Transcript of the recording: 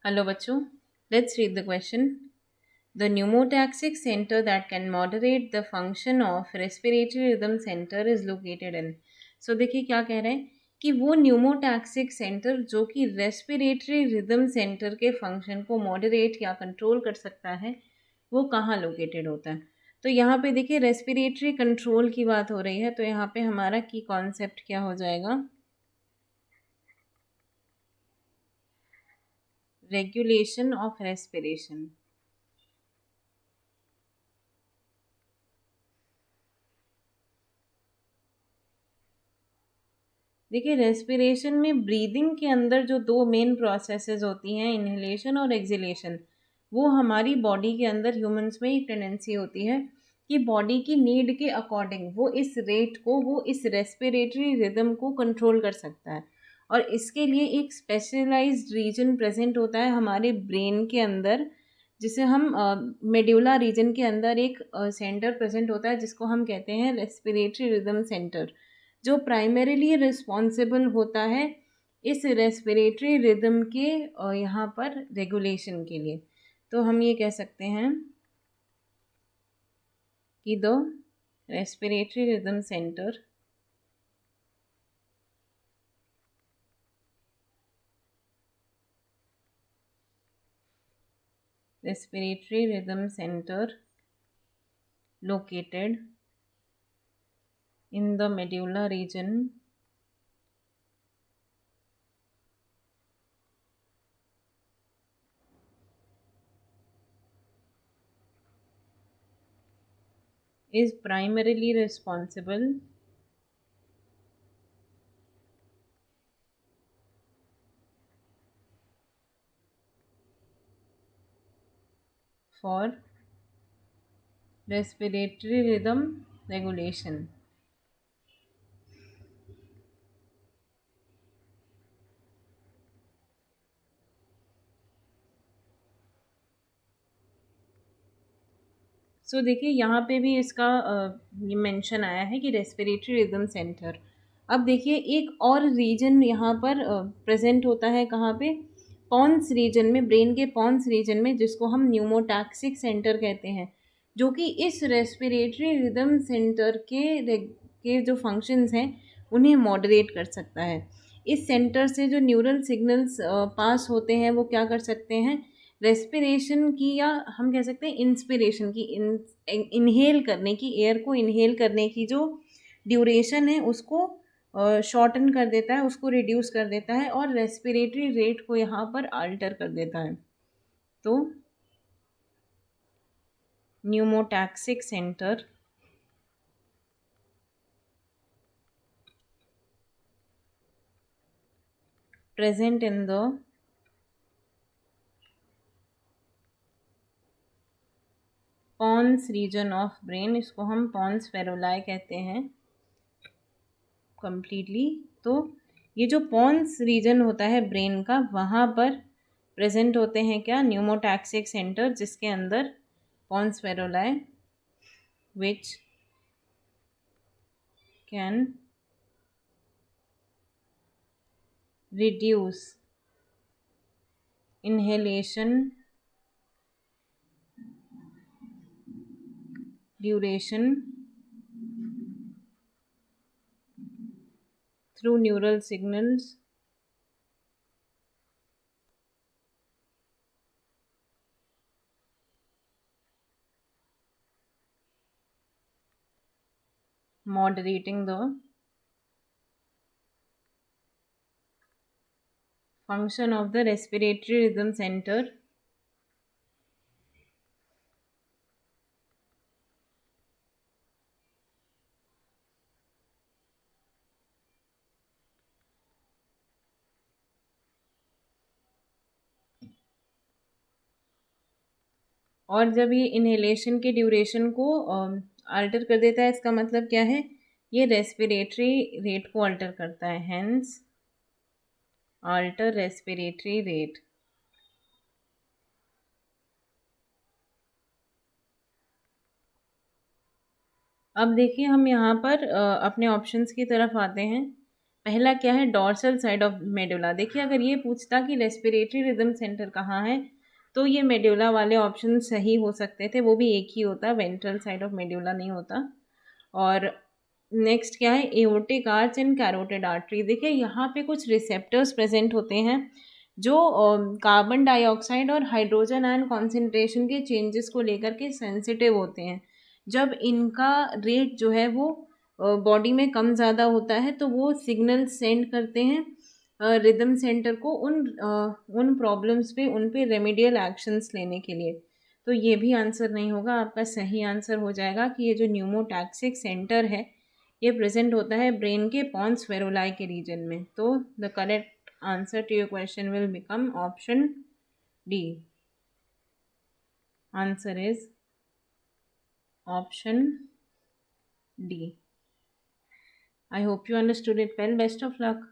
Hello, बच्चों. Let's read the question. The pneumotaxic center that can moderate the function of respiratory rhythm center is located in. So देखिए क्या कह रहे हैं कि वो न्यूमोटैक्सिक सेंटर जो कि रेस्पिरेटरी रिदम सेंटर के फंक्शन को मॉडरेट या कंट्रोल कर सकता है वो कहाँ लोकेटेड होता है. तो यहाँ पे देखिए रेस्पिरेटरी कंट्रोल की बात हो रही है, तो यहाँ पे हमारा की कॉन्सेप्ट क्या हो जाएगा, रेगुलेशन ऑफ रेस्पिरेशन. देखिए रेस्पिरेशन में ब्रीदिंग के अंदर जो दो मेन प्रोसेसेस होती हैं, इनहेलेशन और एक्सहेलेशन, वो हमारी बॉडी के अंदर ह्यूमंस में एक टेंडेंसी होती है कि बॉडी की नीड के अकॉर्डिंग वो इस रेट को, वो इस रेस्पिरेटरी रिदम को कंट्रोल कर सकता है. और इसके लिए एक स्पेशलाइज्ड रीजन प्रेजेंट होता है हमारे ब्रेन के अंदर, जिसे हम मेड्यूला रीजन के अंदर एक सेंटर प्रेजेंट होता है जिसको हम कहते हैं रेस्पिरेटरी रिदम सेंटर, जो प्राइमरीली रिस्पॉन्सिबल होता है इस रेस्पिरेटरी रिदम के यहाँ पर रेगुलेशन के लिए. तो हम ये कह सकते हैं कि the respiratory rhythm centre respiratory rhythm center located in the medulla region is primarily responsible for respiratory rhythm regulation. सो देखिए यहाँ पे भी इसका ये मेंशन आया है कि रेस्पिरेटरी रिदम सेंटर. अब देखिए एक और रीजन यहाँ पर प्रेजेंट होता है, कहाँ पे, पॉन्स रीजन में, ब्रेन के पॉन्स रीजन में, जिसको हम न्यूमोटैक्सिक सेंटर कहते हैं, जो कि इस रेस्पिरेटरी रिदम सेंटर के जो फंक्शंस हैं उन्हें मॉडरेट कर सकता है. इस सेंटर से जो न्यूरल सिग्नल्स पास होते हैं वो क्या कर सकते हैं, रेस्पिरेशन की, या हम कह सकते हैं इंस्पिरेशन की, इनहेल करने की, एयर को इनहेल करने की जो ड्यूरेशन है उसको शॉर्टन कर देता है, उसको रिड्यूस कर देता है और रेस्पिरेटरी रेट को यहाँ पर अल्टर कर देता है. तो pneumotaxic centre present in the pons region of brain, इसको हम पॉन्स फेरोलाई कहते हैं कंप्लीटली. तो ये जो पॉन्स रीजन होता है ब्रेन का, वहाँ पर प्रेजेंट होते हैं क्या, न्यूमोटैक्सिक सेंटर, जिसके अंदर pons Varolii which can reduce inhalation duration through neural signals moderating the function of the respiratory rhythm center और जब ये इनहेलेशन के ड्यूरेशन को अल्टर कर देता है, इसका मतलब क्या है, ये रेस्पिरेटरी रेट को अल्टर करता है, हेंस अल्टर रेस्पिरेटरी रेट. अब देखिए हम यहाँ पर अपने ऑप्शंस की तरफ आते हैं. पहला क्या है, डॉर्सल साइड ऑफ मेडुला। देखिए अगर ये पूछता कि रेस्पिरेटरी रिदम सेंटर कहाँ है, तो ये मेडुला वाले ऑप्शन सही हो सकते थे, वो भी एक ही होता, वेंट्रल साइड ऑफ मेडुला नहीं होता। और नेक्स्ट क्या है, aortic arch and carotid artery. देखिए यहाँ पे कुछ रिसेप्टर्स प्रेजेंट होते हैं जो कार्बन डाइऑक्साइड और हाइड्रोजन आयन कॉन्सेंट्रेशन के चेंजेस को लेकर के सेंसिटिव होते हैं। जब इनका रेट जो है वो बॉडी में कम ज़्यादा होता है तो वो सिग्नल सेंड करते हैं रिदम सेंटर को उन प्रॉब्लम्स पे, उन पे रेमेडियल एक्शंस लेने के लिए। तो ये भी आंसर नहीं होगा, आपका सही आंसर हो जाएगा कि ये जो न्यूमोटैक्सिक सेंटर है ये प्रेजेंट होता है ब्रेन के पॉन्स फेरोलाई के रीजन में। तो the correct answer to your question will become option D. Answer is option D. I hope you understood it well. Best of luck.